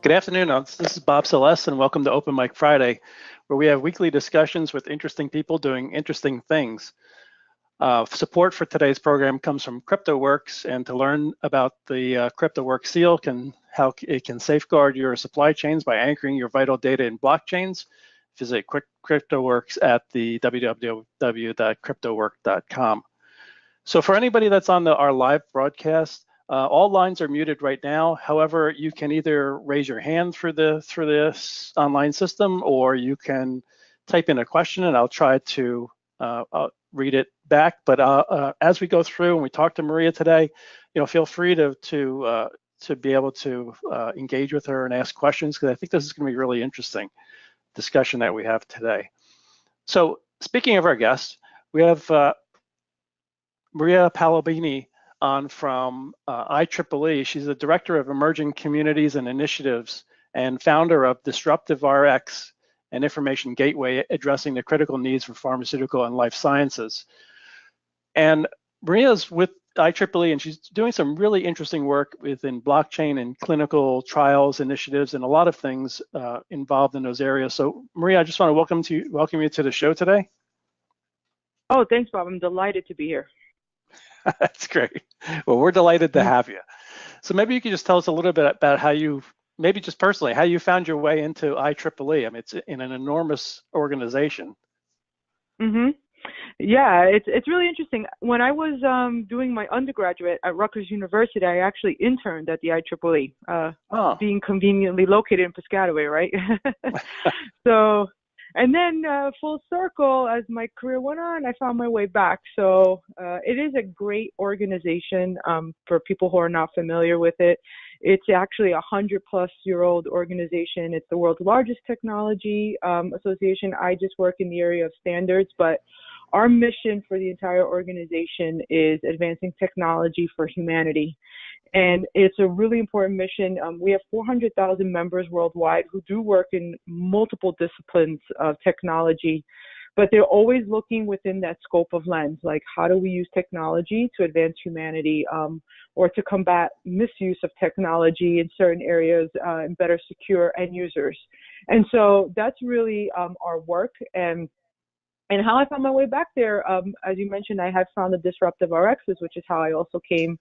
Good afternoon. This is Bob Celeste, and welcome to Open Mic Friday, where we have weekly discussions with interesting people doing interesting things. Support for today's program comes from CryptoWorks, and to learn about the CryptoWorks seal and how it can safeguard your supply chains by anchoring your vital data in blockchains, visit CryptoWorks at the www.cryptowork.com. So for anybody that's on our live broadcast, all lines are muted right now. However, you can either raise your hand through this online system, or you can type in a question, and I'll try to read it back. But as we go through and we talk to Maria today, feel free to be able to engage with her and ask questions, because I think this is going to be a really interesting discussion that we have today. So speaking of our guests, we have Maria Palombini on from IEEE. She's the Director of Emerging Communities and Initiatives and founder of DisruptiveRx, an information gateway addressing the critical needs for pharmaceutical and life sciences. And Maria's with IEEE, and she's doing some really interesting work within blockchain and clinical trials initiatives and a lot of things involved in those areas. So Maria, I just want to welcome you to the show today. Oh, thanks, Bob. I'm delighted to be here. That's great. Well, we're delighted to have you. So maybe you could just tell us a little bit about how you, maybe just personally, how you found your way into IEEE. I mean, it's in an enormous organization. Yeah, it's really interesting. When I was doing my undergraduate at Rutgers University, I actually interned at the IEEE, being conveniently located in Piscataway, right? So. And then full circle, as my career went on, I found my way back. So it is a great organization for people who are not familiar with it. It's actually a 100-plus-year-old organization. It's the world's largest technology association. I just work in the area of standards, but our mission for the entire organization is advancing technology for humanity. And it's a really important mission. We have 400,000 members worldwide who do work in multiple disciplines of technology, but they're always looking within that scope of lens, like how do we use technology to advance humanity or to combat misuse of technology in certain areas and better secure end users. And so that's really our work. And how I found my way back there, as you mentioned, I had founded DisruptiveRx, which is how I also came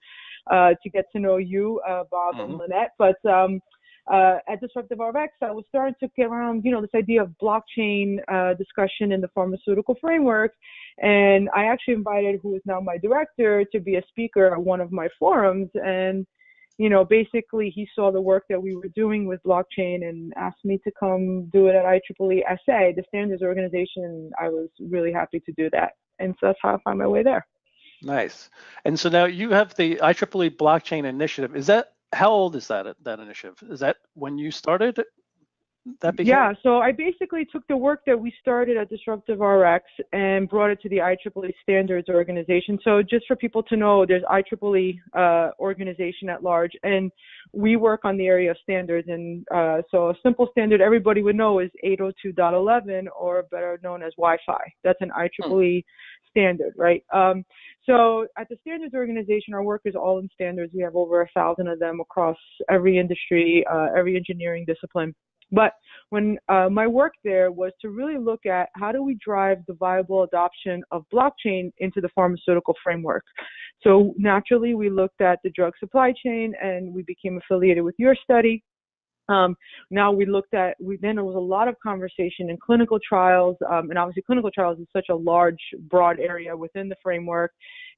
to get to know you, Bob and Lynette. But at DisruptiveRx, I was starting to get around, this idea of blockchain discussion in the pharmaceutical framework. And I actually invited who is now my director to be a speaker at one of my forums. And basically he saw the work that we were doing with blockchain and asked me to come do it at IEEE SA, the standards organization. And I was really happy to do that. And so that's how I found my way there. Nice. And so now you have the IEEE Blockchain Initiative. How old is that initiative? Is that when you started? Yeah, so I basically took the work that we started at DisruptiveRx and brought it to the IEEE Standards Organization. So just for people to know, there's IEEE organization at large, and we work on the area of standards. And so a simple standard everybody would know is 802.11, or better known as Wi-Fi. That's an IEEE standard, right? So at the Standards Organization, our work is all in standards. We have over 1,000 of them across every industry, every engineering discipline. But when my work there was to really look at how do we drive the viable adoption of blockchain into the pharmaceutical framework. So naturally, we looked at the drug supply chain, and we became affiliated with your study. Now then there was a lot of conversation in clinical trials, and obviously clinical trials is such a large, broad area within the framework.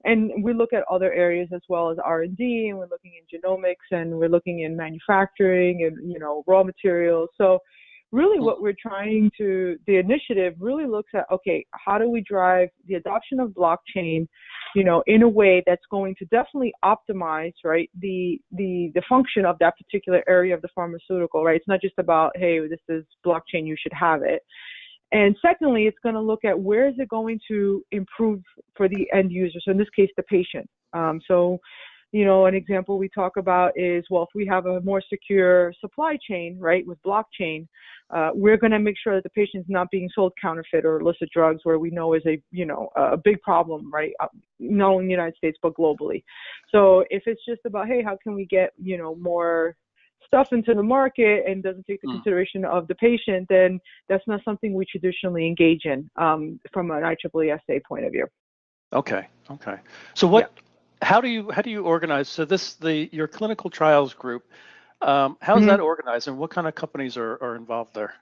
And we look at other areas as well as R&D, and we're looking in genomics, and we're looking in manufacturing and, raw materials. So really what we're the initiative really looks at, okay, how do we drive the adoption of blockchain, in a way that's going to definitely optimize, right, the function of that particular area of the pharmaceutical, right? It's not just about, hey, this is blockchain, you should have it. And secondly, it's going to look at where is it going to improve for the end user. So in this case, the patient. An example we talk about is, well, if we have a more secure supply chain, right, with blockchain, we're going to make sure that the patient's not being sold counterfeit or illicit drugs, where we know is a big problem, right, not only in the United States, but globally. So if it's just about, hey, how can we get, more stuff into the market and doesn't take the consideration of the patient, then that's not something we traditionally engage in from an IEEE SA point of view. Okay. So what? Yeah. How do you organize? So your clinical trials group, how is that organized, and what kind of companies are involved there?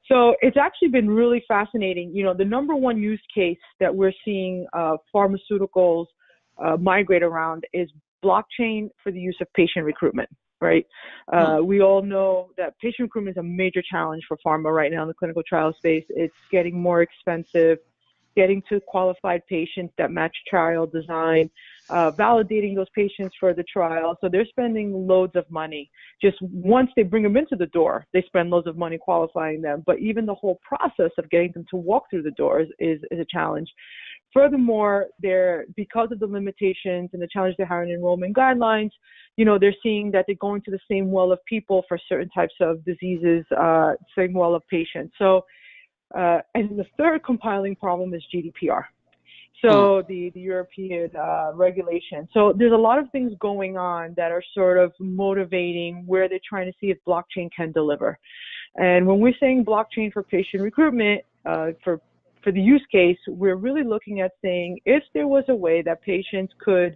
So it's actually been really fascinating. You know, the number one use case that we're seeing pharmaceuticals migrate around is blockchain for the use of patient recruitment, right? We all know that patient recruitment is a major challenge for pharma right now in the clinical trial space. It's getting more expensive, getting to qualified patients that match trial design, validating those patients for the trial. So they're spending loads of money. Just once they bring them into the door, they spend loads of money qualifying them. But even the whole process of getting them to walk through the doors is a challenge. Furthermore, because of the limitations and the challenge they have in enrollment guidelines, you know, they're seeing that they're going to the same well of people for certain types of diseases, same well of patients. So, and the third compiling problem is GDPR. So the European regulation. So there's a lot of things going on that are sort of motivating where they're trying to see if blockchain can deliver. And when we're saying blockchain for patient recruitment, for the use case, we're really looking at saying if there was a way that patients could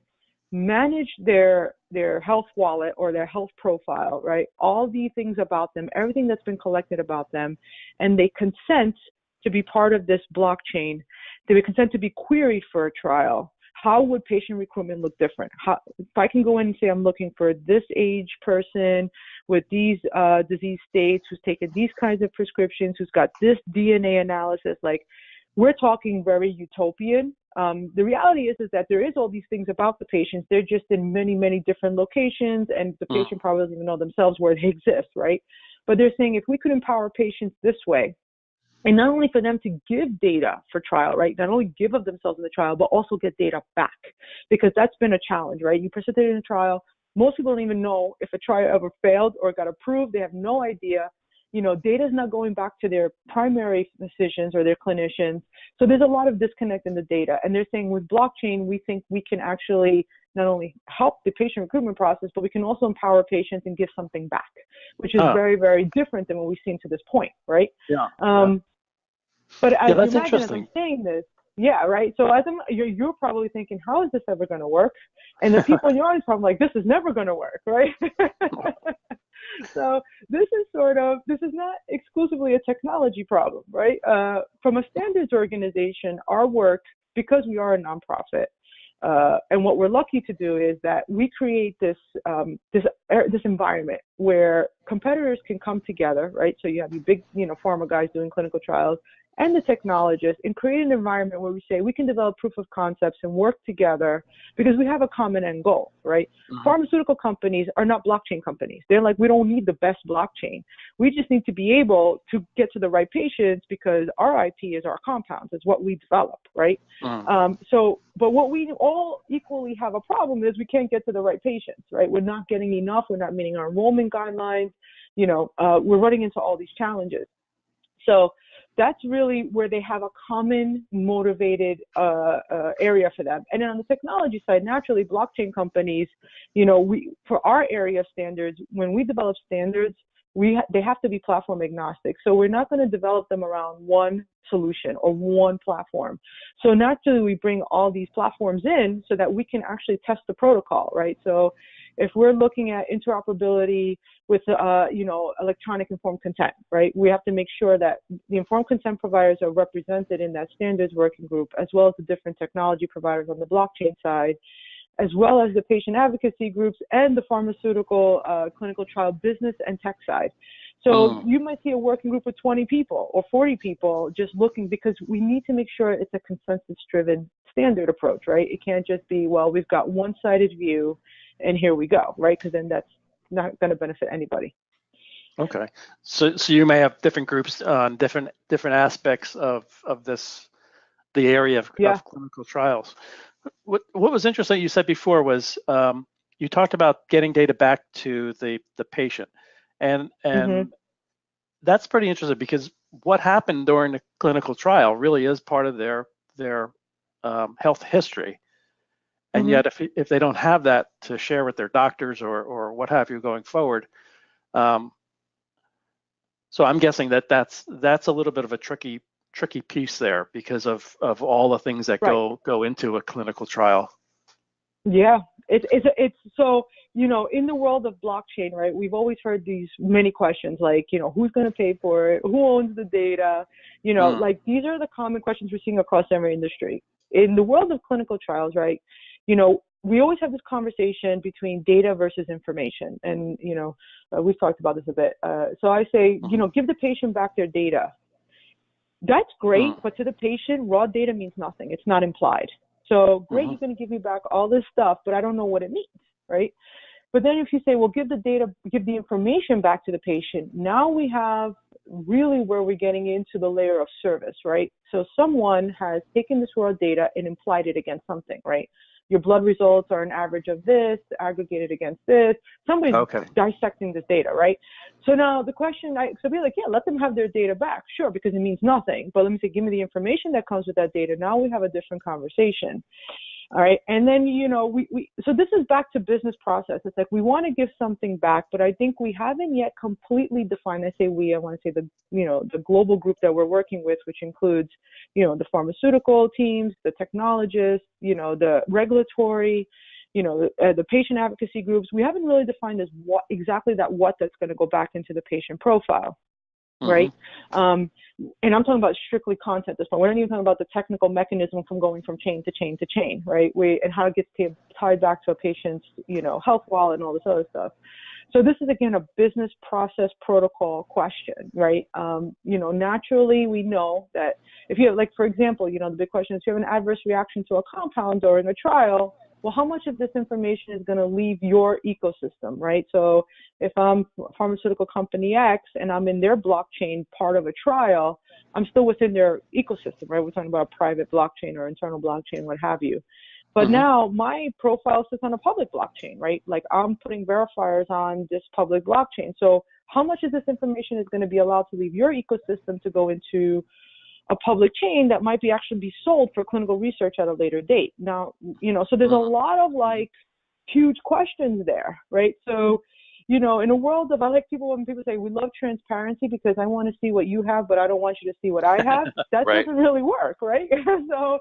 manage their health wallet or their health profile, right? All the things about them, everything that's been collected about them, and they consent to be part of this blockchain, they would consent to be queried for a trial. How would patient recruitment look different? If I can go in and say I'm looking for this age person with these disease states, who's taken these kinds of prescriptions, who's got this DNA analysis, like we're talking very utopian. The reality is that there is all these things about the patients. They're just in many, many different locations, and the patient probably doesn't even know themselves where they exist, right? But they're saying if we could empower patients this way, and not only for them to give data for trial, right? Not only give of themselves in the trial, but also get data back, because that's been a challenge, right? You participate in a trial. Most people don't even know if a trial ever failed or got approved. They have no idea. You know, data is not going back to their primary physicians or their clinicians. So there's a lot of disconnect in the data. And they're saying with blockchain, we think we can actually not only help the patient recruitment process, but we can also empower patients and give something back, which is very, very different than what we've seen to this point, right? But as you imagine, as I'm saying this, right? So as you're probably thinking, how is this ever going to work? And the people in your audience are probably like, this is never going to work, right? So this is not exclusively a technology problem, right? From a standards organization, our work, because we are a nonprofit, and what we're lucky to do is that we create this environment where competitors can come together, right? So you have your big, pharma guys doing clinical trials, and the technologists, and create an environment where we say we can develop proof of concepts and work together because we have a common end goal, right? Pharmaceutical companies are not blockchain companies. They're like, we don't need the best blockchain. We just need to be able to get to the right patients because our IP is our compounds. It's what we develop, right? But what we all equally have a problem is we can't get to the right patients, right? We're not getting enough. We're not meeting our enrollment guidelines. We're running into all these challenges. So that's really where they have a common motivated area for them. And then on the technology side, naturally, blockchain companies, for our area of standards, when we develop standards, they have to be platform agnostic. So we're not going to develop them around one solution or one platform. So naturally, we bring all these platforms in so that we can actually test the protocol, right? So if we're looking at interoperability with, electronic informed consent, right? We have to make sure that the informed consent providers are represented in that standards working group, as well as the different technology providers on the blockchain side, as well as the patient advocacy groups and the pharmaceutical clinical trial business and tech side. So you might see a working group of 20 people or 40 people just looking, because we need to make sure it's a consensus-driven standard approach, right? It can't just be, well, we've got one-sided view and here we go, right? Because then that's not going to benefit anybody. Okay, so you may have different groups on different aspects of the area of clinical trials. What was interesting you said before was you talked about getting data back to the patient, and that's pretty interesting, because what happened during the clinical trial really is part of their health history. And yet if they don't have that to share with their doctors or what have you going forward, so I'm guessing that's a little bit of a tricky piece there because of all the things that go into a clinical trial. Yeah, it's so, you know, in the world of blockchain, right, we've always heard these many questions like, you know, who's going to pay for it? Who owns the data? You know, like these are the common questions we're seeing across every industry. In the world of clinical trials, right, you know, we always have this conversation between data versus information. And, you know, we've talked about this a bit. So I say, you know, give the patient back their data. That's great, but to the patient, raw data means nothing. It's not implied. So great, you're going to give me back all this stuff, but I don't know what it means, right? But then if you say, well, give the information back to the patient, now we have really where we're getting into the layer of service, right? So someone has taken this raw data and implied it against something, right? Your blood results are an average of this, aggregated against this. Somebody's dissecting this data, right? So now the question, so be like, yeah, let them have their data back. Sure, because it means nothing. But let me say, give me the information that comes with that data. Now we have a different conversation. All right. And then, you know, so this is back to business process. It's like we want to give something back, but I think we haven't yet completely defined. I want to say the global group that we're working with, which includes, you know, the pharmaceutical teams, the technologists, you know, the regulatory, you know, the patient advocacy groups. We haven't really defined as what that's going to go back into the patient profile. Right. And I'm talking about strictly content at this point. We're not even talking about the technical mechanism from going from chain to chain to chain, right? And how it gets tied back to a patient's, you know, health wallet and all this other stuff. So this is, again, a business process protocol question, right? You know, naturally, we know that if you have, like, for example, you know, the big question is, if you have an adverse reaction to a compound during a trial, well, how much of this information is going to leave your ecosystem, right? So if I'm pharmaceutical company X and I'm in their blockchain part of a trial, I'm still within their ecosystem, right? We're talking about a private blockchain or internal blockchain, what have you. But now my profile sits on a public blockchain, right? Like I'm putting verifiers on this public blockchain. So how much of this information is going to be allowed to leave your ecosystem to go into a public chain that might actually be sold for clinical research at a later date? Now, you know, so there's a lot of like huge questions there, right? So, you know, in a world of, when people say we love transparency because I want to see what you have, but I don't want you to see what I have, that doesn't really work, right? So,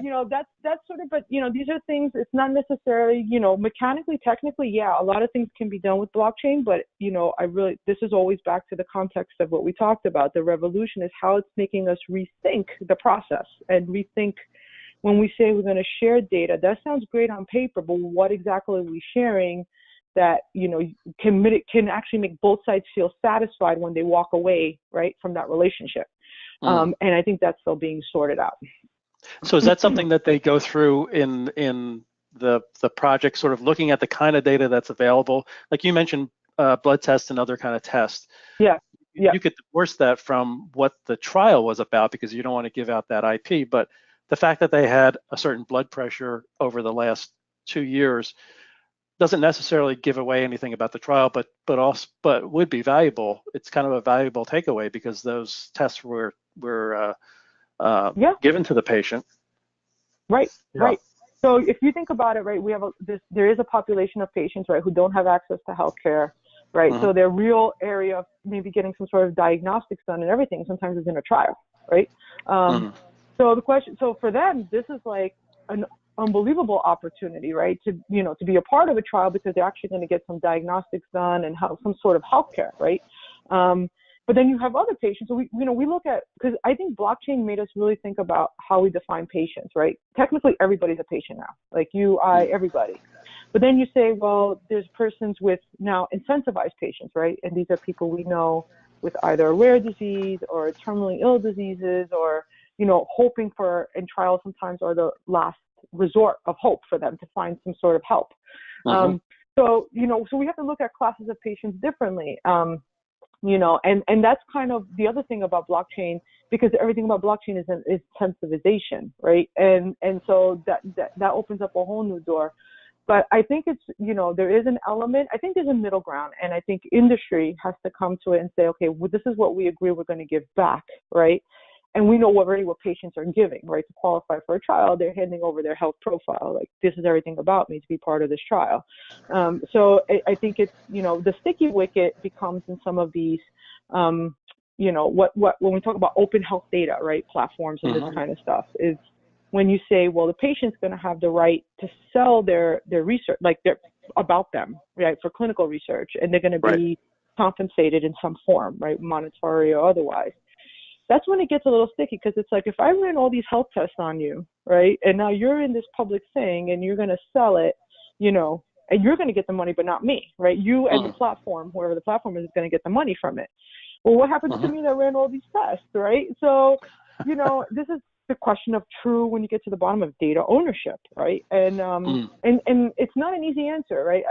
you know, that's sort of, but, you know, these are things, it's not necessarily, you know, mechanically, technically, yeah, a lot of things can be done with blockchain, but, you know, this is always back to the context of what we talked about. The revolution is how it's making us rethink the process and rethink when we say we're going to share data. That sounds great on paper, but what exactly are we sharing that, you know, can actually make both sides feel satisfied when they walk away, right, from that relationship? And I think that's still being sorted out. So is that something that they go through in the project, sort of looking at the kind of data that's available? Like you mentioned, blood tests and other kind of tests. Yeah. You could divorce that from what the trial was about because you don't want to give out that IP. But the fact that they had a certain blood pressure over the last 2 years doesn't necessarily give away anything about the trial, but would be valuable. It's kind of a valuable takeaway because those tests were given to the patient. Right. So if you think about it, right, we have there is a population of patients, right, who don't have access to healthcare, right? So their real area of maybe getting some sort of diagnostics done and everything sometimes is in a trial, right? So so for them, this is like an unbelievable opportunity, right, to be a part of a trial because they're actually going to get some diagnostics done and have some sort of healthcare, right? But then you have other patients. So we look at, because I think blockchain made us really think about how we define patients, right? Technically, everybody's a patient now, like you, I, everybody. But then you say, well, there's persons with now incentivized patients, right? And these are people we know with either a rare disease or terminally ill diseases, or, you know, hoping for, and trials sometimes are the last resort of hope for them to find some sort of help. So we have to look at classes of patients differently. And that's kind of the other thing about blockchain, because everything about blockchain is incentivization, right? And so that opens up a whole new door. But I think it's, there is an element, I think there's a middle ground, and I think industry has to come to it and say, okay, well, this is what we agree we're going to give back, right? and we know already what patients are giving, right? To qualify for a trial, they're handing over their health profile, like this is everything about me to be part of this trial. So I think it's, the sticky wicket becomes in some of these, when we talk about open health data, right, platforms and this kind of stuff, is when you say, well, the patient's going to have the right to sell their research, like about them, right, for clinical research, and they're going to be compensated in some form, right, monetary or otherwise. That's when it gets a little sticky, because it's like, if I ran all these health tests on you, right, and now you're in this public thing and you're going to sell it, and you're going to get the money, but not me, right? You and the platform, whoever the platform is going to get the money from it. Well, what happens to me that ran all these tests, right? So, this is the question of when you get to the bottom of data ownership, right? And and it's not an easy answer, right?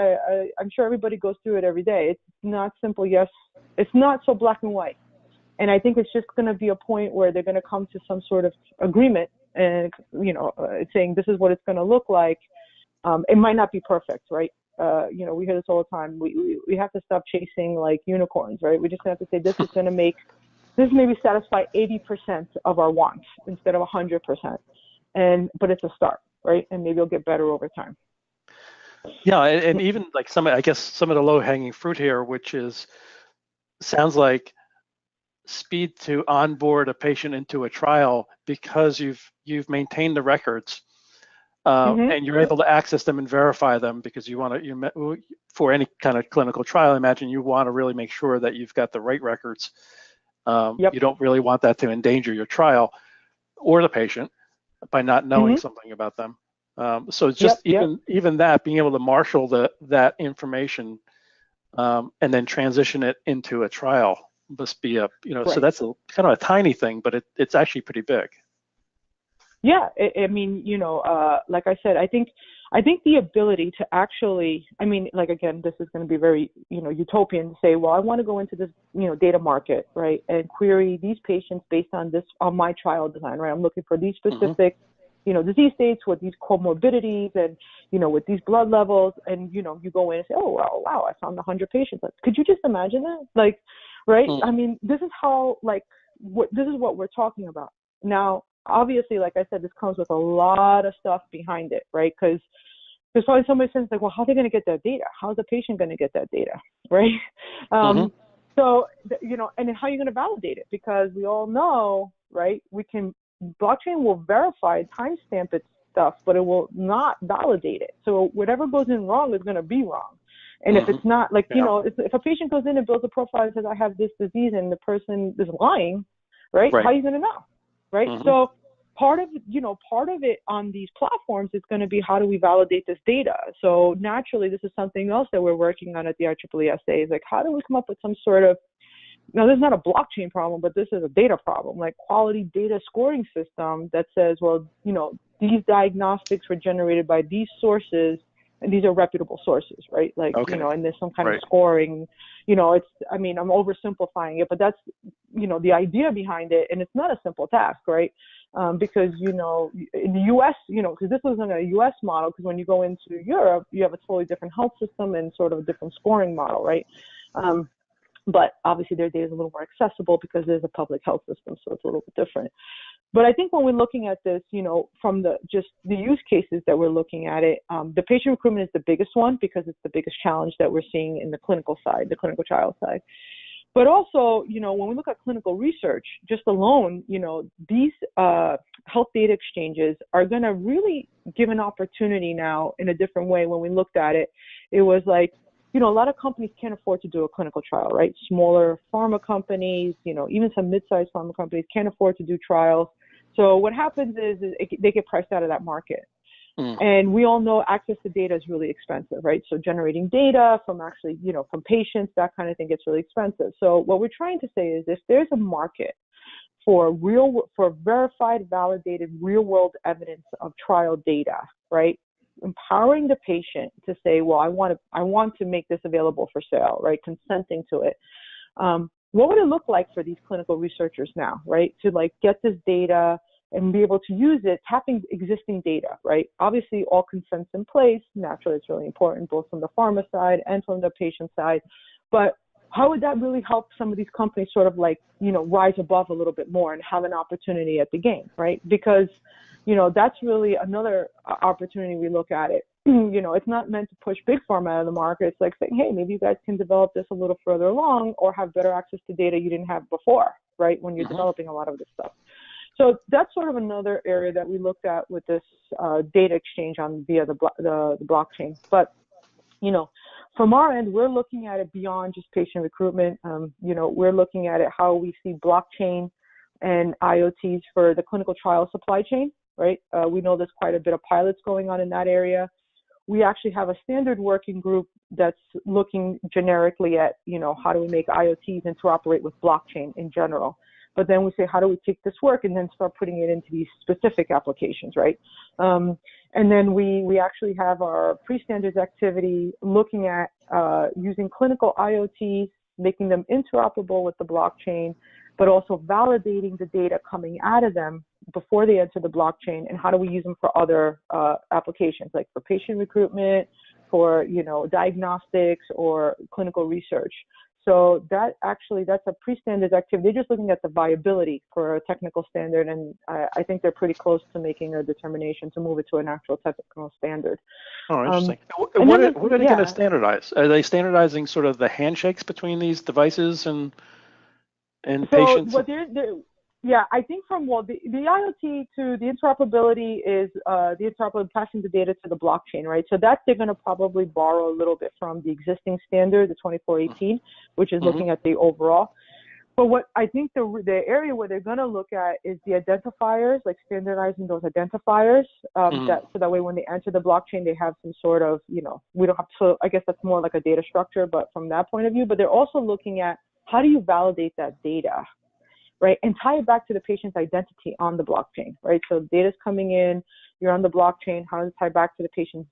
I'm sure everybody goes through it every day. It's not simple. Yes, it's not so black and white. And I think it's just going to be a point where they're going to come to some sort of agreement and, saying this is what it's going to look like. It might not be perfect, right? We hear this all the time. We have to stop chasing like unicorns, right? We just have to say this is maybe satisfy 80% of our wants instead of 100%. But it's a start, right? And maybe it'll get better over time. Yeah, and even like some of the low-hanging fruit here, which sounds like speed to onboard a patient into a trial because you've maintained the records, and you're able to access them and verify them, because for any kind of clinical trial, imagine you want to really make sure that you've got the right records. You don't really want that to endanger your trial or the patient by not knowing something about them. So it's just even that, being able to marshal that information and then transition it into a trial must be so that's kind of a tiny thing, but it's actually pretty big. Yeah, like I said, I think the ability to actually, again, this is going to be very, utopian to say, well, I want to go into this, data market, right, and query these patients based on my trial design, right? I'm looking for these specific, disease states with these comorbidities and, with these blood levels, and, you go in and say, oh, wow, I found 100 patients. Could you just imagine that? Like, right? This is how, this is what we're talking about. Now, obviously, like I said, this comes with a lot of stuff behind it, right? Because there's probably somebody saying, like, well, how are they going to get that data? How's the patient going to get that data, right? So, and then how are you going to validate it? Because we all know, right, blockchain will verify, timestamp its stuff, but it will not validate it. So whatever goes in wrong is going to be wrong. And if it's not, if a patient goes in and builds a profile and says, I have this disease, and the person is lying, right? How are you going to know, right? So part of it on these platforms is going to be, how do we validate this data? So naturally, this is something else that we're working on at the IEEE SA, is like, how do we come up with some sort of, now this is not a blockchain problem, but this is a data problem, like quality data scoring system that says, well, these diagnostics were generated by these sources, and these are reputable sources, right? Like, and there's some kind of scoring, I'm oversimplifying it, but that's, the idea behind it. And it's not a simple task, right? Because, in the US, because this wasn't a US model, because when you go into Europe, you have a totally different health system and sort of a different scoring model, right? But obviously their data is a little more accessible because there's a public health system, so it's a little bit different. But I think when we're looking at this, from the use cases that we're looking at it, the patient recruitment is the biggest one, because it's the biggest challenge that we're seeing in the clinical side, the clinical trial side. But also, when we look at clinical research, just alone, these health data exchanges are going to really give an opportunity now in a different way. When we looked at it, it was like, a lot of companies can't afford to do a clinical trial, right? Smaller pharma companies, even some mid-sized pharma companies can't afford to do trials. So what happens is they get priced out of that market. And we all know access to data is really expensive, right? So generating data from actually, from patients, that kind of thing gets really expensive. So what we're trying to say is, if there's a market for verified, validated, real-world evidence of trial data, right? Empowering the patient to say, well, I want to make this available for sale, right? Consenting to it. What would it look like for these clinical researchers now, right? To get this data and be able to use it, tapping existing data, right? Obviously, all consents in place. Naturally, it's really important, both from the pharma side and from the patient side. But how would that really help some of these companies sort of like, rise above a little bit more and have an opportunity at the game, right? Because, that's really another opportunity we look at it. It's not meant to push big pharma out of the market. It's like saying, hey, maybe you guys can develop this a little further along or have better access to data you didn't have before, right, when you're developing a lot of this stuff. So that's sort of another area that we looked at with this data exchange via the blockchain. But, from our end, we're looking at it beyond just patient recruitment. We're looking at it how we see blockchain and IoTs for the clinical trial supply chain, right? We know there's quite a bit of pilots going on in that area. We actually have a standard working group that's looking generically at, how do we make IoTs interoperate with blockchain in general. But then we say, how do we take this work and then start putting it into these specific applications, right? And then we actually have our pre-standards activity looking at using clinical IoTs, making them interoperable with the blockchain, but also validating the data coming out of them before they enter the blockchain, and how do we use them for other applications, like for patient recruitment, for diagnostics or clinical research. So that's a pre-standards activity. They're just looking at the viability for a technical standard, and I think they're pretty close to making a determination to move it to an actual technical standard. Oh, interesting. What are they going to standardize? Are they standardizing sort of the handshakes between these devices and patients? What I think from the IoT to the interoperability is the interoperability passing the data to the blockchain, right? So that they're going to probably borrow a little bit from the existing standard, the 2418, which is looking at the overall. But what I think the area where they're going to look at is the identifiers, like standardizing those identifiers, so that way when they enter the blockchain, they have some sort of, we don't have to, I guess that's more like a data structure, but from that point of view. But they're also looking at how do you validate that data, right? And tie it back to the patient's identity on the blockchain, right? So data's coming in, you're on the blockchain, how does it tie back to the patient's,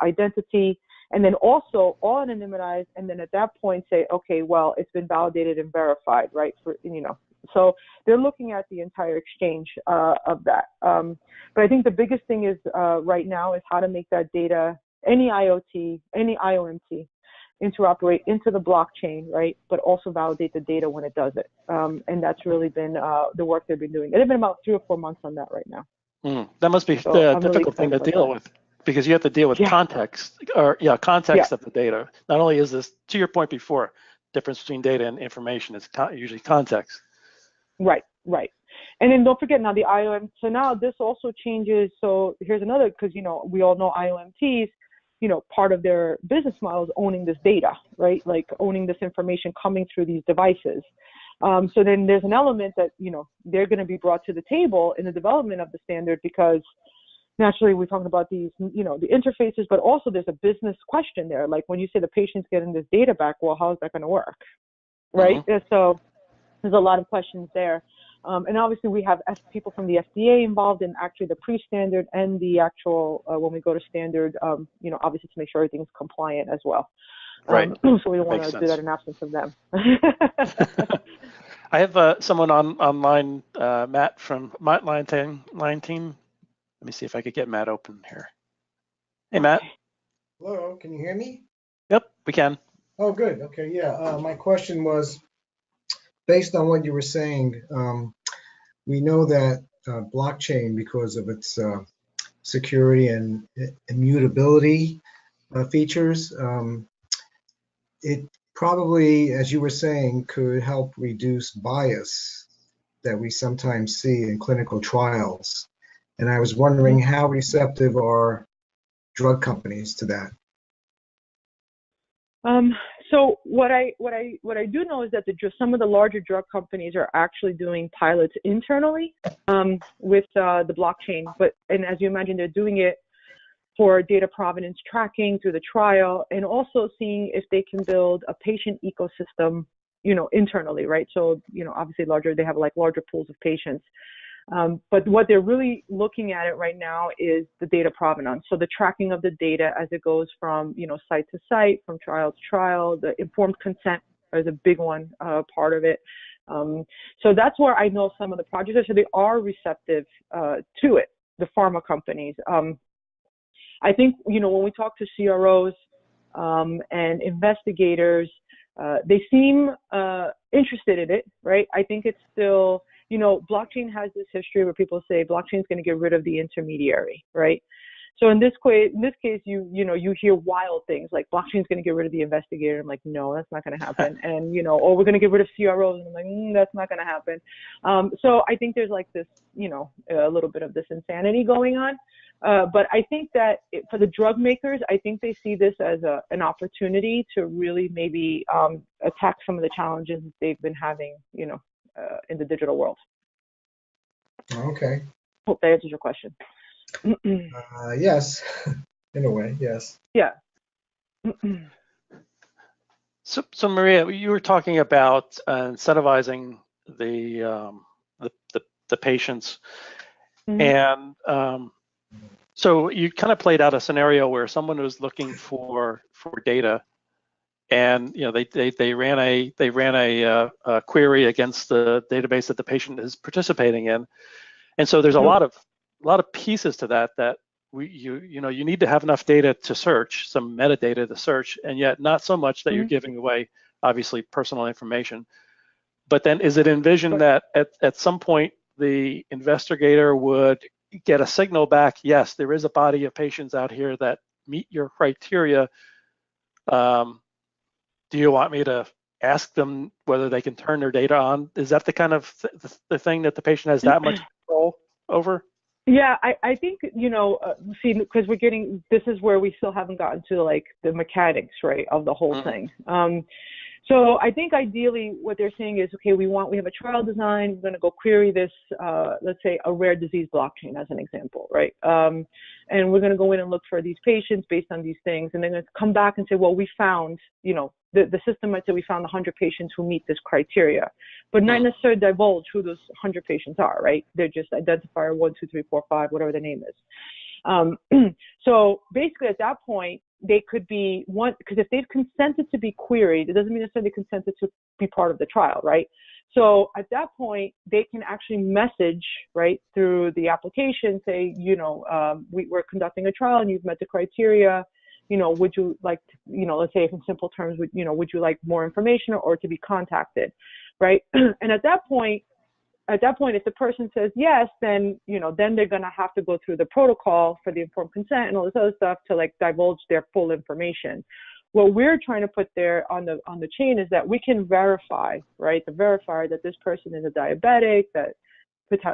identity? And then also all anonymized, and then at that point say, okay, well, it's been validated and verified, right? So they're looking at the entire exchange of that. But I think the biggest thing is right now is how to make that data, any IoT, any IOMT, interoperate into the blockchain, right? But also validate the data when it does it. And that's really been the work they've been doing. They've been about 3 or 4 months on that right now. That must be a difficult thing to deal with, because you have to deal with context of the data. Not only is this, to your point before, difference between data and information is usually context. Right. And then don't forget now the IOM. So now this also changes. So here's another, because, we all know IOMTs, part of their business model is owning this data, right? Like owning this information coming through these devices. So then there's an element that, they're going to be brought to the table in the development of the standard, because naturally we're talking about these, the interfaces, but also there's a business question there. Like when you say the patient's getting this data back, well, how is that going to work? Right? So there's a lot of questions there. And obviously we have people from the FDA involved in actually the pre-standard and the actual, when we go to standard, obviously to make sure everything's compliant as well. Right. So we don't want to do that in absence of them. I have someone online, Matt from Line Team. Let me see if I could get Matt open here. Hey, Matt. Hello, can you hear me? Yep, we can. Oh, good. Okay, yeah. My question was, based on what you were saying, we know that blockchain, because of its security and immutability features, it probably, as you were saying, could help reduce bias that we sometimes see in clinical trials. And I was wondering, how receptive are drug companies to that? So what I do know is that some of the larger drug companies are actually doing pilots internally with the blockchain. And as you imagine, they're doing it for data provenance tracking through the trial, and also seeing if they can build a patient ecosystem, internally, right? So, obviously they have like larger pools of patients. But what they're really looking at it right now is the data provenance. So the tracking of the data as it goes from, site to site, from trial to trial. The informed consent is a big one, part of it. So that's where I know some of the projects are. So they are receptive to it, the pharma companies. I think, when we talk to CROs and investigators, They seem interested in it, right? I think it's still, you know, blockchain has this history where people say blockchain is going to get rid of the intermediary, right? So in this case, you hear wild things like blockchain is going to get rid of the investigator. I'm like, no, that's not going to happen. And, you know, or we're going to get rid of CROs. And I'm like, that's not going to happen. So I think there's like this, you know, a little bit of this insanity going on. But I think that for the drug makers, I think they see this as an opportunity to really maybe attack some of the challenges they've been having, you know, in the digital world. Okay. Hope that answers your question. Yes, in a way, yes. Yeah. So Maria, you were talking about incentivizing the patients, and so you kind of played out a scenario where someone was looking for data, and you know they ran a query against the database that the patient is participating in, and so there's a lot of pieces to that you need to have enough data to search, some metadata to search, and yet not so much that you're giving away obviously personal information. But then is it envisioned that at some point the investigator would get a signal back, yes, there is a body of patients out here that meet your criteria. Do you want me to ask them whether they can turn their data on? Is that the kind of the thing that the patient has that much control over? Yeah, I think, you know, see, because this is where we still haven't gotten to like the mechanics, right, of the whole thing. So I think ideally what they're saying is, okay, we have a trial design, we're going to go query this, let's say a rare disease blockchain as an example, right? And we're going to go in and look for these patients based on these things, and then going to come back and say, well, we found, you know, the system might say we found 100 patients who meet this criteria, but not necessarily divulge who those 100 patients are, right? They're just identifier 1, 2, 3, 4, 5, whatever the name is. So basically at that point, they could be one, because if they've consented to be queried, it doesn't mean necessarily they consented to be part of the trial, right? So at that point, they can actually message, right, through the application, say, you know, we're conducting a trial and you've met the criteria. You know, would you like, you know, let's say if in simple terms, would you like more information or to be contacted, right? And at that point, if the person says yes, then, you know, then they're going to have to go through the protocol for the informed consent and all this other stuff to like divulge their full information. What we're trying to put there on the chain is that we can verify, right, the verifier that this person is a diabetic, that,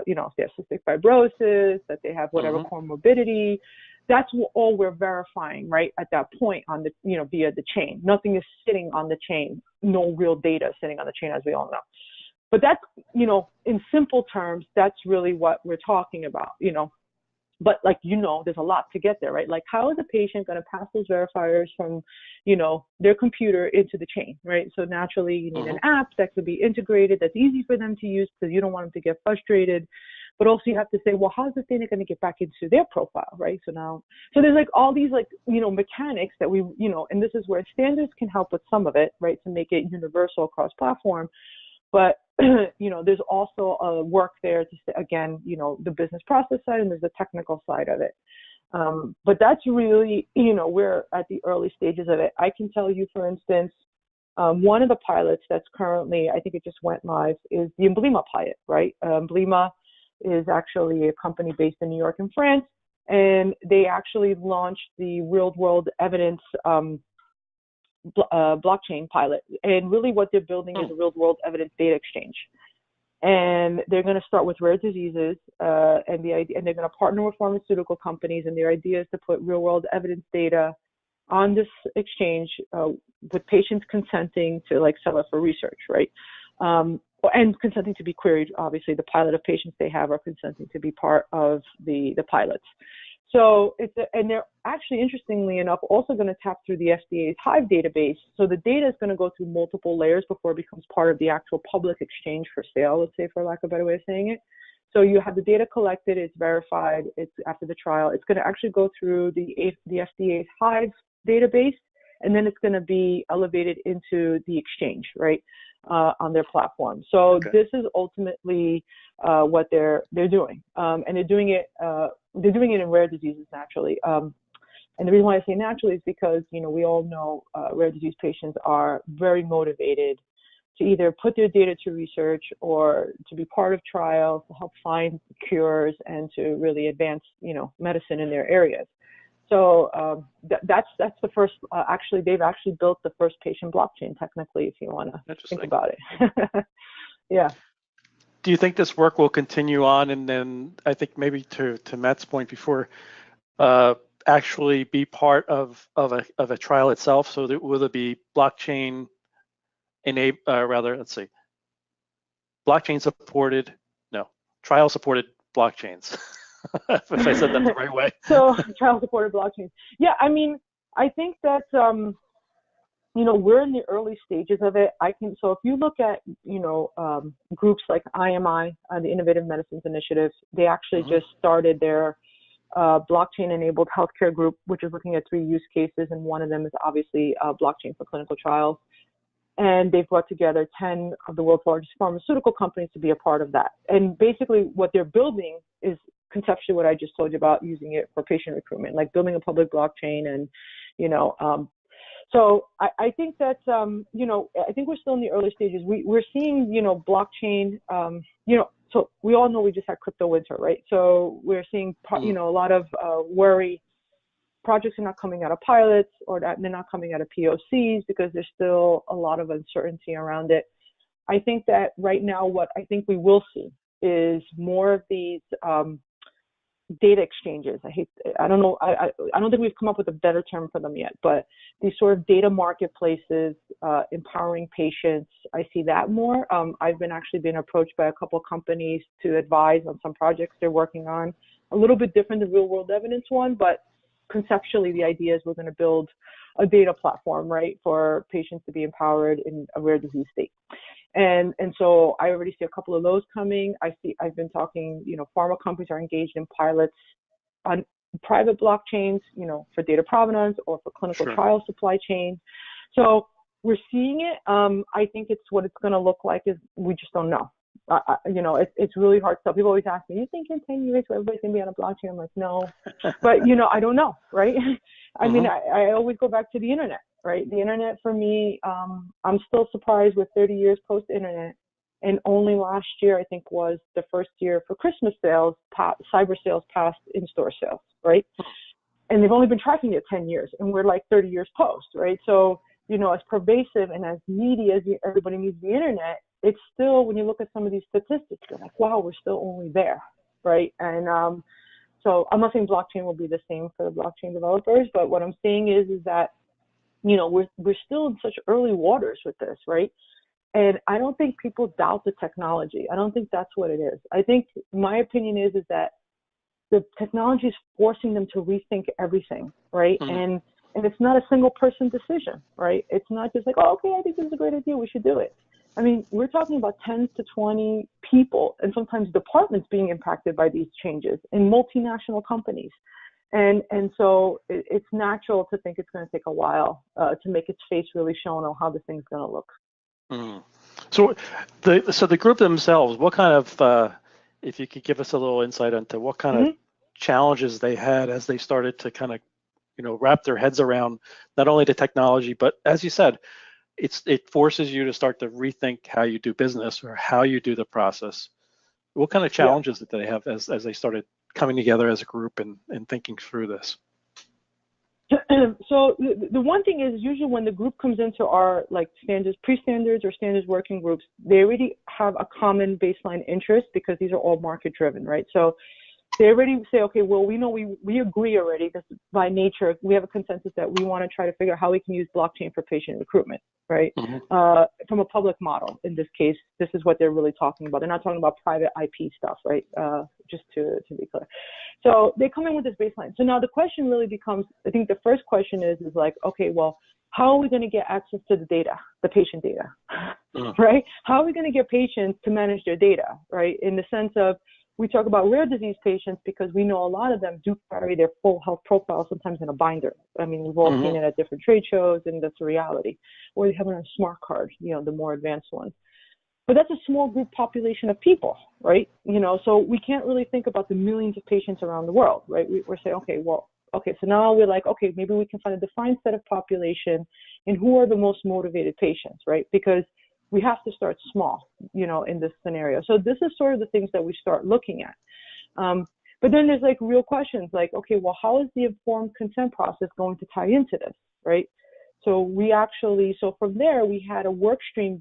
you know, if they have cystic fibrosis, that they have whatever comorbidity. That's all we're verifying, right, at that point on the, you know, via the chain. Nothing is sitting on the chain. No real data sitting on the chain, as we all know. But that's, you know, in simple terms, that's really what we're talking about, you know. But like, you know, there's a lot to get there, right? Like, how is a patient going to pass those verifiers from, you know, their computer into the chain, right? So naturally, you need an app that could be integrated, that's easy for them to use because you don't want them to get frustrated. But also you have to say, well, how's this data going to get back into their profile, right? So there's like all these like, you know, mechanics that we, you know, and this is where standards can help with some of it, right, to make it universal across platform. But, you know, there's also a work there to, again, you know, the business process side and there's the technical side of it. But that's really, you know, we're at the early stages of it. I can tell you, for instance, one of the pilots that's currently, I think it just went live, is the Emblema pilot, right? Emblema is actually a company based in New York and France, and they actually launched the real-world evidence blockchain pilot. And really what they're building is a real-world evidence data exchange. And they're going to start with rare diseases, and they're going to partner with pharmaceutical companies, and their idea is to put real-world evidence data on this exchange with patients consenting to like sell it for research, right? And consenting to be queried. Obviously, the pilot of patients they have are consenting to be part of the pilots. So and they're actually, interestingly enough, also going to tap through the FDA's Hive database. So the data is going to go through multiple layers before it becomes part of the actual public exchange for sale, let's say, for lack of a better way of saying it. So you have the data collected, it's verified, it's after the trial. It's going to actually go through the FDA's Hive database, and then it's going to be elevated into the exchange, right, on their platform. So this is ultimately what they're doing, and they're doing it in rare diseases naturally. And the reason why I say naturally is because, we all know rare disease patients are very motivated to either put their data to research or to be part of trials to help find cures and to really advance, medicine in their areas. So that's the first, actually, they've actually built the first patient blockchain, technically, if you want to think about it. Yeah. Do you think this work will continue on? And then I think maybe to Matt's point before, actually be part of a trial itself? So will it be blockchain blockchain supported, no, trial supported blockchains, if I said that the right way. So trial supported blockchains. Yeah, I mean, I think that, we're in the early stages of it. So if you look at, groups like IMI, the Innovative Medicines Initiative, they actually just started their blockchain-enabled healthcare group, which is looking at 3 use cases, and one of them is obviously blockchain for clinical trials. And they've brought together 10 of the world's largest pharmaceutical companies to be a part of that. And basically what they're building is conceptually what I just told you about, using it for patient recruitment, like building a public blockchain. And, so I think that, I think we're still in the early stages. We're seeing, blockchain, so we all know we just had crypto winter, right? So we're seeing, a lot of worry. Projects are not coming out of pilots, or that they're not coming out of POCs because there's still a lot of uncertainty around it. I think that right now what I think we will see is more of these data exchanges. I don't know, I don't think we've come up with a better term for them yet, but these sort of data marketplaces, empowering patients, I see that more. I've actually been approached by a couple of companies to advise on some projects they're working on, a little bit different than real world evidence one, but conceptually, the idea is we're going to build a data platform, right, for patients to be empowered in a rare disease state. And so I already see a couple of those coming. I've been talking, pharma companies are engaged in pilots on private blockchains, for data provenance or for clinical trial supply chain. So we're seeing it. I think what it's going to look like is we just don't know. It's really hard stuff. People always ask me, you think in 10 years everybody's going to be on a blockchain? I'm like, no. But, I don't know, right? I mean, I always go back to the internet, right? The internet for me, I'm still surprised with 30 years post-internet. And only last year, I think, was the first year for Christmas sales, cyber sales passed in-store sales, right? And they've only been tracking it 10 years, and we're like 30 years post, right? So, as pervasive and as needy as everybody needs the internet, it's still, when you look at some of these statistics, you're like, wow, we're still only there, right? And so I'm not saying blockchain will be the same for the blockchain developers, but what I'm saying is that, we're still in such early waters with this, right? And I don't think people doubt the technology. I don't think that's what it is. I think my opinion is that the technology is forcing them to rethink everything, right? And it's not a single person decision, right? It's not just like, oh, okay, I think this is a great idea, we should do it. I mean, we're talking about 10 to 20 people and sometimes departments being impacted by these changes in multinational companies. And so it's natural to think it's going to take a while to make its face really shown on how this thing's going to look. So the group themselves, what kind of, if you could give us a little insight into what kind of challenges they had as they started to kind of, wrap their heads around not only the technology, but as you said, it forces you to start to rethink how you do business or how you do the process. What kind of challenges did they have as they started coming together as a group and thinking through this? So the one thing is, usually when the group comes into our like standards, pre-standards or standards working groups, they already have a common baseline interest because these are all market driven, right? So they already say, okay, well, we know we agree already, because by nature, we have a consensus that we want to try to figure out how we can use blockchain for patient recruitment, right? From a public model. In this case, this is what they're really talking about. They're not talking about private IP stuff, right? Just to be clear. So they come in with this baseline. So now the question really becomes, I think the first question is like, okay, well, how are we going to get access to the data, the patient data, right? How are we going to get patients to manage their data, right? In the sense of, we talk about rare disease patients because we know a lot of them do carry their full health profile sometimes in a binder. I mean, we've all seen it at different trade shows, and that's a reality. Or they have it on a smart card, the more advanced ones. But that's a small group population of people, right? So we can't really think about the millions of patients around the world, right? We're saying, okay, well, okay, so now we're like, okay, maybe we can find a defined set of population and who are the most motivated patients, right? Because we have to start small, you know, in this scenario. So this is sort of the things that we start looking at. But then there's like real questions like, okay, well, how is the informed consent process going to tie into this, right? So so from there, we had a work stream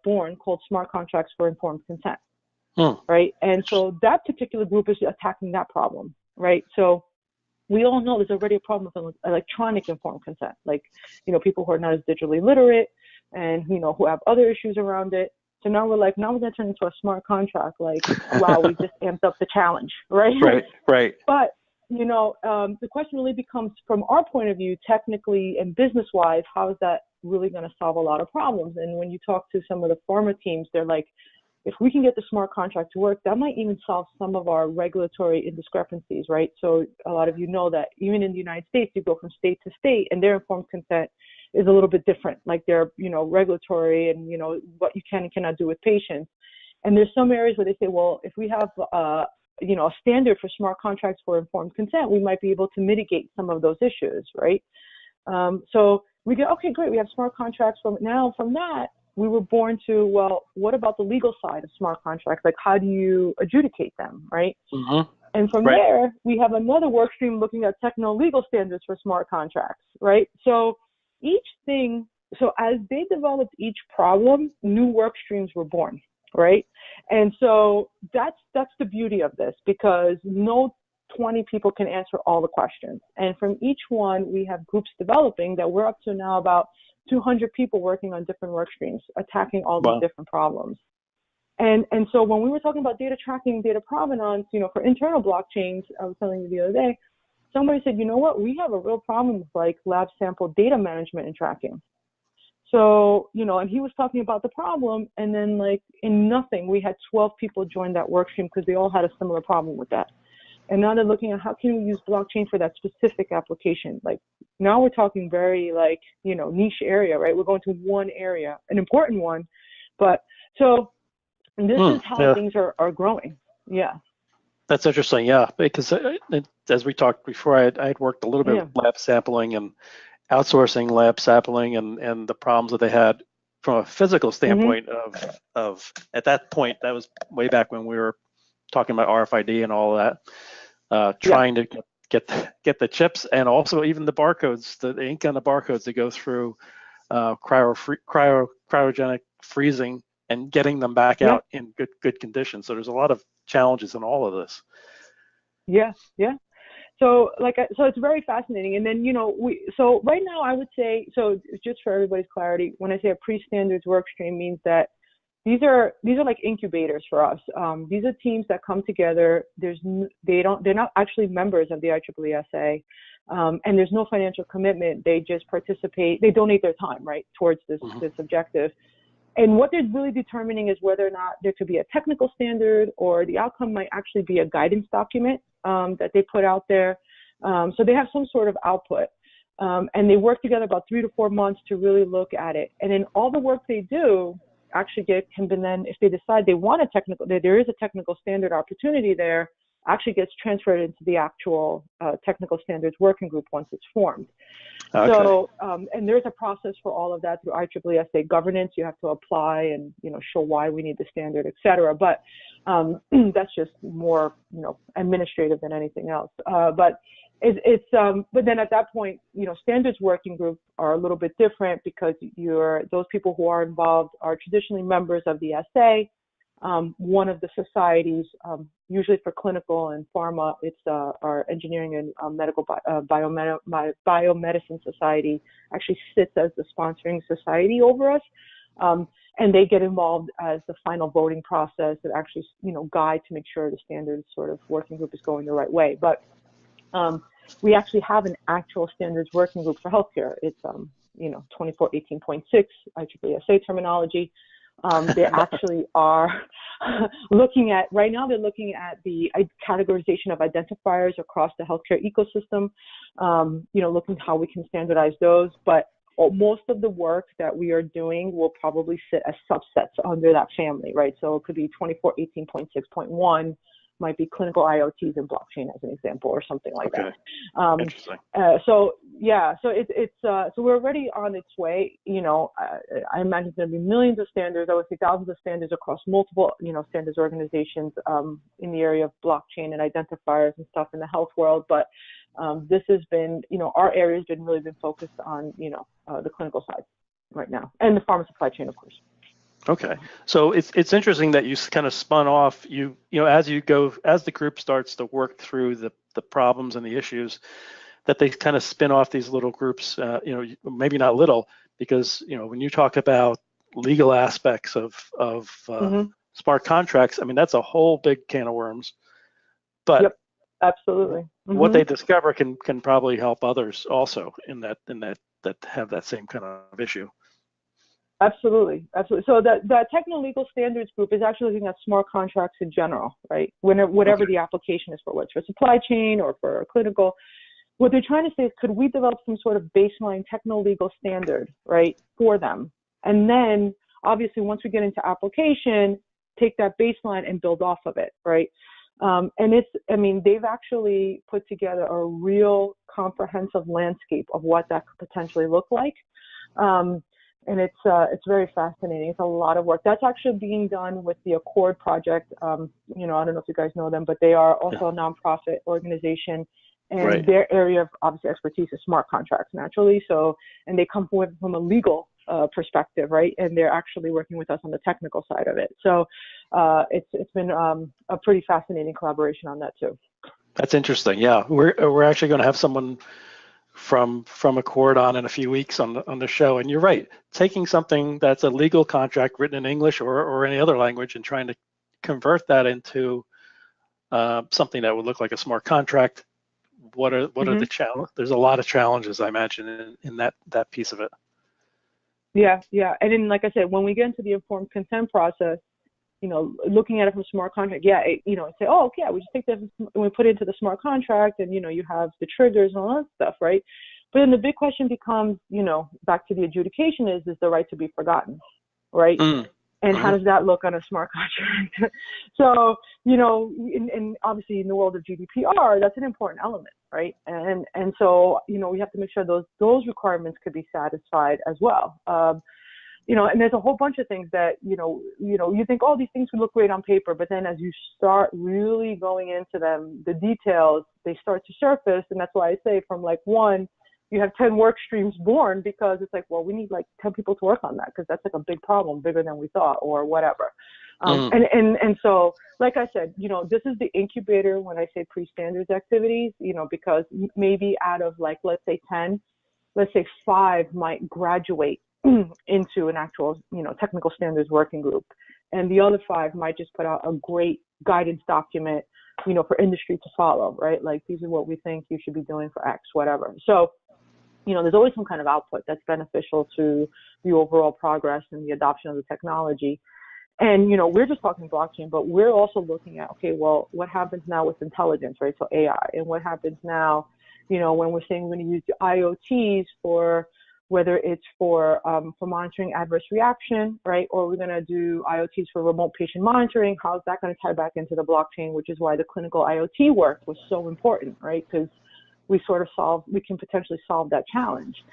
born called Smart Contracts for Informed Consent, right? And so that particular group is attacking that problem, right? So we all know there's already a problem with electronic informed consent, like, you know, people who are not as digitally literate and, you know, who have other issues around it. So now we're like, now we're going to turn into a smart contract. Like, wow, we just amped up the challenge, right? Right. But, you know, the question really becomes, from our point of view, technically and business-wise, how is that really going to solve a lot of problems? And when you talk to some of the pharma teams, they're like, if we can get the smart contract to work, that might even solve some of our regulatory indiscrepancies, right? So a lot of you know that even in the United States, you go from state to state and their informed consent is a little bit different, like their, you know, regulatory and, you know, what you can and cannot do with patients. And there's some areas where they say, well, if we have, you know, a standard for smart contracts for informed consent, we might be able to mitigate some of those issues, right? So we go, okay, great, we have smart contracts. From that, we were born to, well, what about the legal side of smart contracts? Like, how do you adjudicate them, right? And from there, we have another work stream looking at techno-legal standards for smart contracts, right? So as they developed each problem, new work streams were born, right? And so that's the beauty of this, because no 20 people can answer all the questions. And from each one, we have groups developing that we're up to now about 200 people working on different work streams, attacking all these different problems. And so when we were talking about data tracking, data provenance, you know, for internal blockchains, I was telling you the other day, somebody said, you know what, we have a real problem with like lab sample data management and tracking. So, you know, and he was talking about the problem, and then like in nothing, we had 12 people join that work stream because they all had a similar problem with that. And now they're looking at how can we use blockchain for that specific application. Like now we're talking very like, you know, niche area, right? We're going to one area, an important one. But so this is how things are growing. Yeah. That's interesting. Yeah. Because as we talked before, I had worked a little bit with lab sampling and outsourcing lab sampling and the problems that they had from a physical standpoint of at that point, that was way back when we were talking about RFID and all of that, trying to get the chips and also even the barcodes, the ink on the barcodes that go through cryogenic freezing and getting them back out in good condition. So there's a lot of challenges in all of this. Yeah. So so it's very fascinating. And then, you know, so right now I would say, so just for everybody's clarity, when I say a pre-standards work stream means that these are like incubators for us. These are teams that come together. They're not actually members of the IEEE SA, and there's no financial commitment. They just participate. They donate their time, right, towards this objective. And what they're really determining is whether or not there could be a technical standard, or the outcome might actually be a guidance document that they put out there. So they have some sort of output, and they work together about 3 to 4 months to really look at it. And then all the work they do actually can then, if they decide they want there is a technical standard opportunity there, actually gets transferred into the actual technical standards working group once it's formed. Okay. So, and there's a process for all of that through IEEE SA governance. You have to apply and, you know, show why we need the standard, et cetera. But that's just more, you know, administrative than anything else. But but then at that point, you know, standards working groups are a little bit different because those people who are involved are traditionally members of the SA. One of the societies, usually for clinical and pharma, it's our engineering and medical biomedicine society actually sits as the sponsoring society over us. And they get involved as the final voting process that actually, you know, guide to make sure the standards sort of working group is going the right way. But we actually have an actual standards working group for healthcare. It's, you know, 2418.6 IEEE SA terminology. They actually are looking at, right now they're looking at the categorization of identifiers across the healthcare ecosystem, you know, looking how we can standardize those. But most of the work that we are doing will probably sit as subsets under that family, right? So it could be 2418.6.1, might be clinical IoTs and blockchain as an example, or something like that. Interesting. So we're already on its way. I imagine there'll be millions of standards, I would say thousands of standards across multiple, standards organizations in the area of blockchain and identifiers and stuff in the health world. But this has been, our area has been really focused on, the clinical side right now, and the pharma supply chain, of course. Okay, so it's interesting that you kind of spun off. As the group starts to work through the problems and the issues, that they kind of spin off these little groups. Maybe not little, because when you talk about legal aspects of smart contracts, I mean that's a whole big can of worms. But yep, absolutely, what they discover can probably help others also in that have that same kind of issue. Absolutely. So the technical legal standards group is actually looking at smart contracts in general, right? Whatever the application is for, whether it's for supply chain or for clinical. What they're trying to say is, could we develop some sort of baseline technical legal standard, right, for them? And then, obviously, once we get into application, take that baseline and build off of it, right? They've actually put together a real comprehensive landscape of what that could potentially look like. And it's very fascinating. It's a lot of work. That's actually being done with the Accord Project. I don't know if you guys know them, but they are also a nonprofit organization, and their area of obviously expertise is smart contracts, naturally. So, and they come from a legal perspective, right? And they're actually working with us on the technical side of it. So, it's been a pretty fascinating collaboration on that too. That's interesting. Yeah, we're actually going to have someone from Accord on in a few weeks on the show. And you're right, taking something that's a legal contract written in English or any other language and trying to convert that into something that would look like a smart contract. What are the challenges? There's a lot of challenges, I imagine, in that piece of it. Yeah. And then, like I said, when we get into the informed consent process, looking at it from smart contract, say, oh, okay, we just take that and we put it into the smart contract, and you have the triggers and all that stuff, right? But then the big question becomes, back to the adjudication is the right to be forgotten, right? And how does that look on a smart contract? So, and obviously in the world of GDPR, that's an important element, right? And so, we have to make sure those requirements could be satisfied as well. And there's a whole bunch of things that, you think, oh, these things would look great on paper, but then as you start really going into them, the details, they start to surface. And that's why I say from like one, you have 10 work streams born, because it's like, well, we need like 10 people to work on that, because that's like a big problem, bigger than we thought, or whatever. And so, like I said, this is the incubator when I say pre-standards activities, because maybe out of like, let's say 10, let's say 5 might graduate into an actual, technical standards working group. And the other 5 might just put out a great guidance document, for industry to follow, right? Like, these are what we think you should be doing for X, whatever. So, there's always some kind of output that's beneficial to the overall progress and the adoption of the technology. And, we're just talking blockchain, but we're also looking at, okay, well, what happens now with intelligence, right? So AI, and what happens now, when we're saying we're going to use the IoTs for, whether it's for monitoring adverse reaction, right? Or we're going to do IoTs for remote patient monitoring. How's that going to tie back into the blockchain, which is why the clinical IoT work was so important, right? Because we can potentially solve that challenge.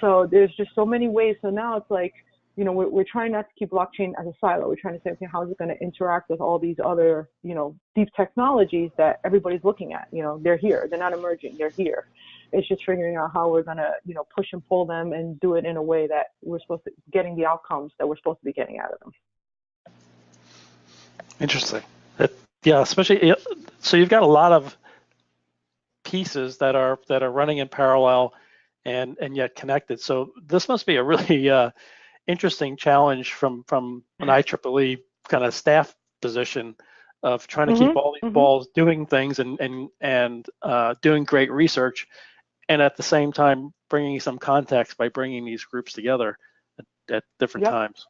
So there's just so many ways. So now it's like, we're trying not to keep blockchain as a silo. We're trying to say, okay, how is it going to interact with all these other, deep technologies that everybody's looking at? They're here. They're not emerging. They're here. It's just figuring out how we're going to, push and pull them and do it in a way that we're supposed to getting the outcomes that we're supposed to be getting out of them. Interesting. Yeah, especially, so you've got a lot of pieces that are running in parallel and yet connected. So this must be a really interesting challenge from an IEEE kind of staff position of trying to keep all these balls doing things and doing great research, and at the same time bringing some context by bringing these groups together at different times.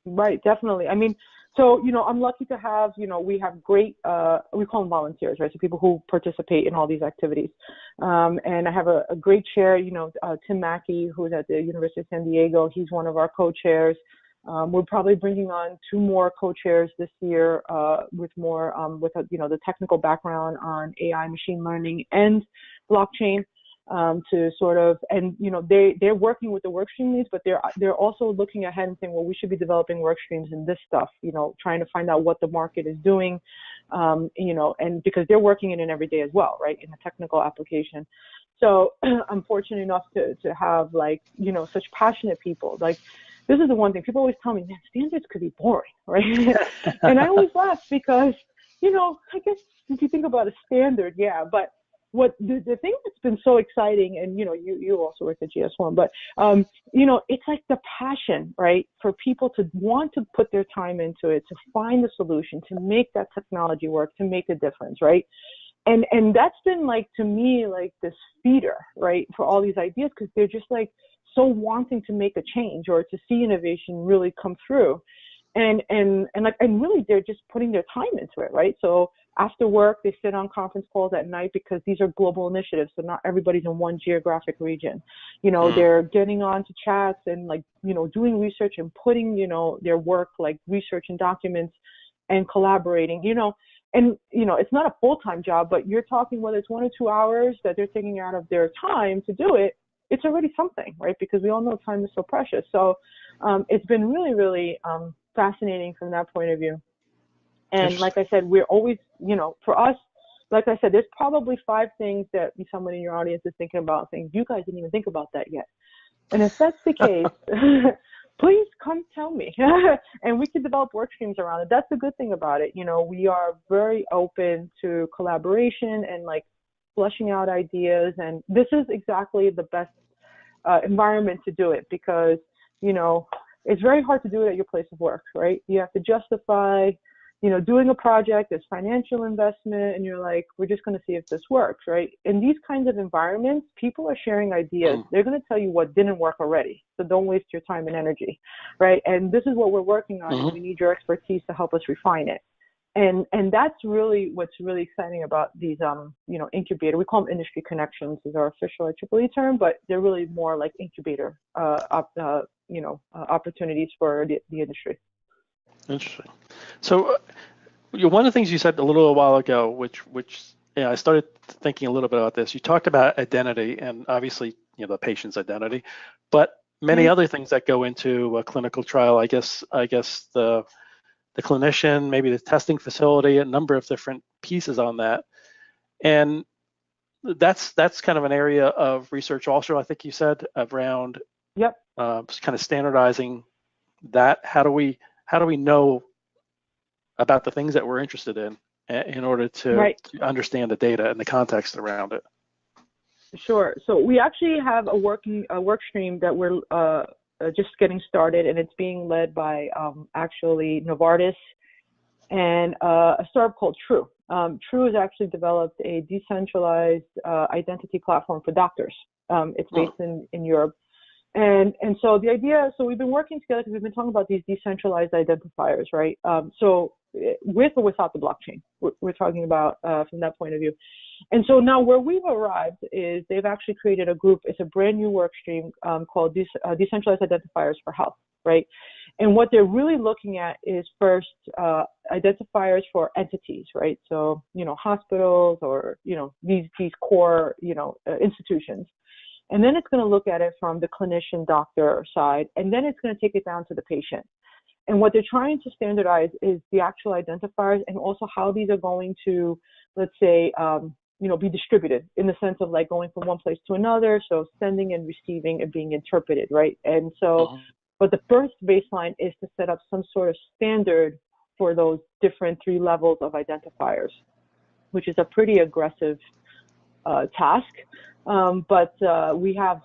Right, definitely. I mean, so, I'm lucky to have, we have great, we call them volunteers, right? So people who participate in all these activities. And I have a great chair, Tim Mackey, who's at the University of San Diego. He's one of our co-chairs. We're probably bringing on 2 more co-chairs this year with more the technical background on AI, machine learning, and blockchain to sort of, and they're working with the work stream leads, but they're also looking ahead and saying, well, we should be developing work streams in this stuff, trying to find out what the market is doing, and because they're working in it every day as well, right, in the technical application. So I'm fortunate enough to have such passionate people. Like, this is the one thing people always tell me, man, standards could be boring, right? And I always laugh because, I guess if you think about a standard, yeah, but what the thing that's been so exciting, and you also work at GS1, but it's like the passion, right, for people to want to put their time into it, to find a solution, to make that technology work, to make a difference, right? And that's been to me, this feeder, right, for all these ideas, because they're just so wanting to make a change or to see innovation really come through. And really they're just putting their time into it, right? So after work, they sit on conference calls at night because these are global initiatives. So not everybody's in one geographic region. They're getting on to chats and doing research and putting, their work, research and documents and collaborating, and, it's not a full-time job, but you're talking whether it's 1 or 2 hours that they're taking out of their time to do it, it's already something, right? Because we all know time is so precious. So it's been really, really fascinating from that point of view. And like I said, we're always, for us, like I said, there's probably 5 things that somebody in your audience is thinking about, saying, you guys didn't even think about that yet. And if that's the case, please come tell me, and we can develop work streams around it. That's the good thing about it. We are very open to collaboration and fleshing out ideas. And this is exactly the best environment to do it, because, it's very hard to do it at your place of work, right? You have to justify, doing a project, there's financial investment, and you're like, we're just going to see if this works, right? In these kinds of environments, people are sharing ideas. They're going to tell you what didn't work already. So don't waste your time and energy, right? And this is what we're working on. And we need your expertise to help us refine it. And that's really what's really exciting about these, incubator. We call them industry connections is our official IEEE term, but they're really more like incubator, opportunities for the industry. Interesting. So one of the things you said a little while ago, which I started thinking a little bit about this. You talked about identity, and obviously, the patient's identity, but many other things that go into a clinical trial. I guess the clinician, maybe the testing facility, a number of different pieces on that, and that's kind of an area of research also. I think you said around kind of standardizing that. How do we know about the things that we're interested in order to understand the data and the context around it? Sure. So we actually have a work stream that we're just getting started, and it's being led by actually Novartis and a startup called True. True has actually developed a decentralized identity platform for doctors. It's based in Europe. And so the idea, so we've been working together because we've been talking about these decentralized identifiers, right? So with or without the blockchain, we're talking about from that point of view. And so now where we've arrived is they've actually created a group. It's a brand new work stream called Decentralized Identifiers for Health, right? And what they're really looking at is first identifiers for entities, right? So, hospitals or, these core, institutions. And then it's going to look at it from the clinician doctor side, and then it's going to take it down to the patient. And what they're trying to standardize is the actual identifiers and also how these are going to, let's say, be distributed in the sense of going from one place to another. So sending and receiving and being interpreted, right? And so, but the first baseline is to set up some sort of standard for those different 3 levels of identifiers, which is a pretty aggressive task. But we have,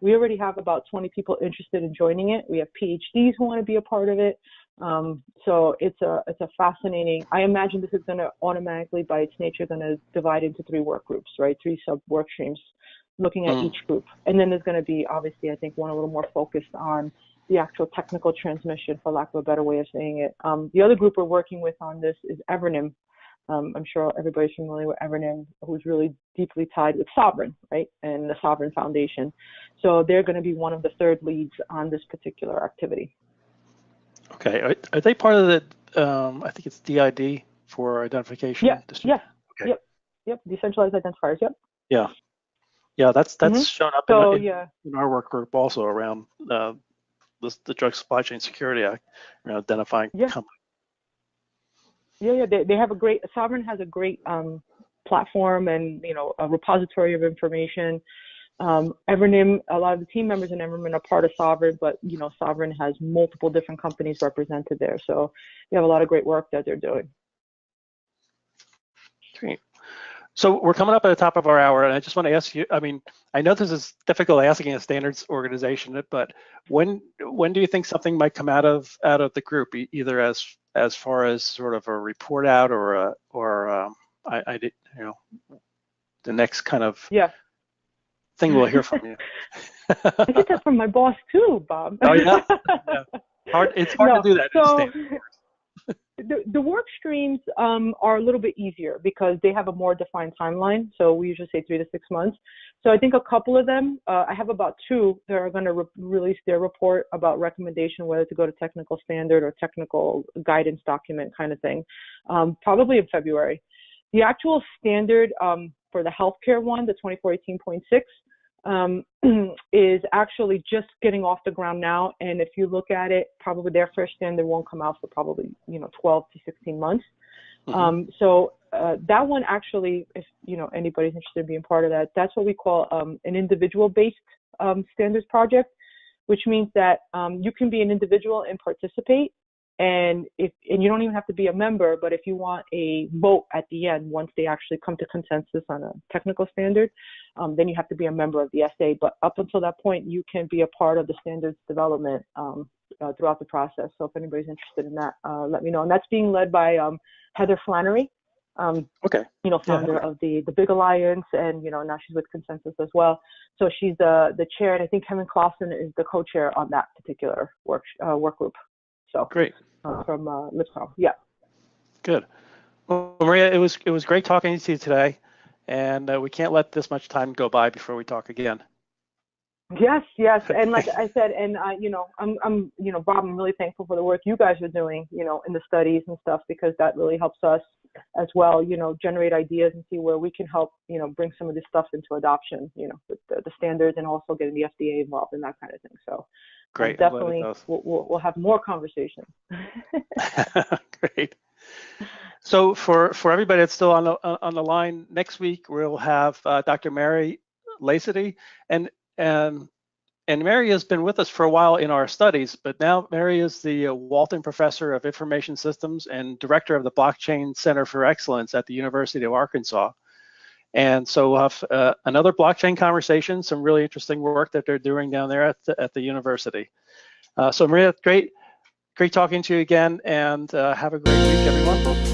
we already have about 20 people interested in joining it. We have PhDs who want to be a part of it. So it's a fascinating, I imagine this is going to automatically, by its nature, going to divide into 3 work groups, right? 3 sub work streams looking at each group. And then there's going to be, obviously, I think one a little more focused on the actual technical transmission, for lack of a better way of saying it. The other group we're working with on this is Evernym. I'm sure everybody's familiar with Evernym, who's really deeply tied with Sovereign, right? And the Sovereign Foundation. So they're going to be one of the 3rd leads on this particular activity. Okay, are they part of the, I think it's DID for identification? Yeah, yeah, okay. Yep, decentralized identifiers, yep. Yeah, that's shown up in our work group also around the Drug Supply Chain Security Act, around identifying companies. Yeah, they have a great, Sovereign has a great platform and, a repository of information. Evernym, a lot of the team members in Evernym are part of Sovereign, but, Sovereign has multiple different companies represented there. So they have a lot of great work that they're doing. Great. So we're coming up at the top of our hour, and I just want to ask you, I mean, I know this is difficult asking a standards organization, but when do you think something might come out of the group, either as far as sort of a report out or the next kind of thing we'll hear from you? I get that from my boss too, Bob. Oh yeah. It's hard to do that. So the work streams are a little bit easier because they have a more defined timeline. So we usually say 3 to 6 months. So I think a couple of them, I have about 2 that are going to release their report about recommendation, whether to go to technical standard or technical guidance document kind of thing, probably in February. The actual standard for the healthcare one, the 2418.6, is actually just getting off the ground now. And if you look at it, probably their first standard won't come out for probably 12 to 16 months. So that one actually, if anybody's interested in being part of that, that's what we call an individual-based standards project, which means that you can be an individual and participate. And you don't even have to be a member, but if you want a vote at the end, once they actually come to consensus on a technical standard, then you have to be a member of the SA. But up until that point, you can be a part of the standards development throughout the process. So if anybody's interested in that, let me know. And that's being led by Heather Flannery, founder of the Big Alliance, and now she's with Consensus as well. So she's the chair, and I think Kevin Clausen is the co-chair on that particular work group. So great. From Lipscomb, yeah. Good. Well, Maria, it was great talking to you today, and we can't let this much time go by before we talk again. Yes, and like I said, and I'm Bob, I'm really thankful for the work you guys are doing, in the studies and stuff, because that really helps us as well, generate ideas and see where we can help, bring some of this stuff into adoption, with the standards, and also getting the FDA involved in that kind of thing. So. Great. Definitely, we'll have more conversations. Great. So for everybody that's still on the line, next week we'll have Dr. Mary Lacity, and Mary has been with us for a while in our studies, but now Mary is the Walton Professor of Information Systems and Director of the Blockchain Center for Excellence at the University of Arkansas. And so we'll have another blockchain conversation, some really interesting work that they're doing down there at the university. So Maria, great talking to you again, and have a great week, everyone.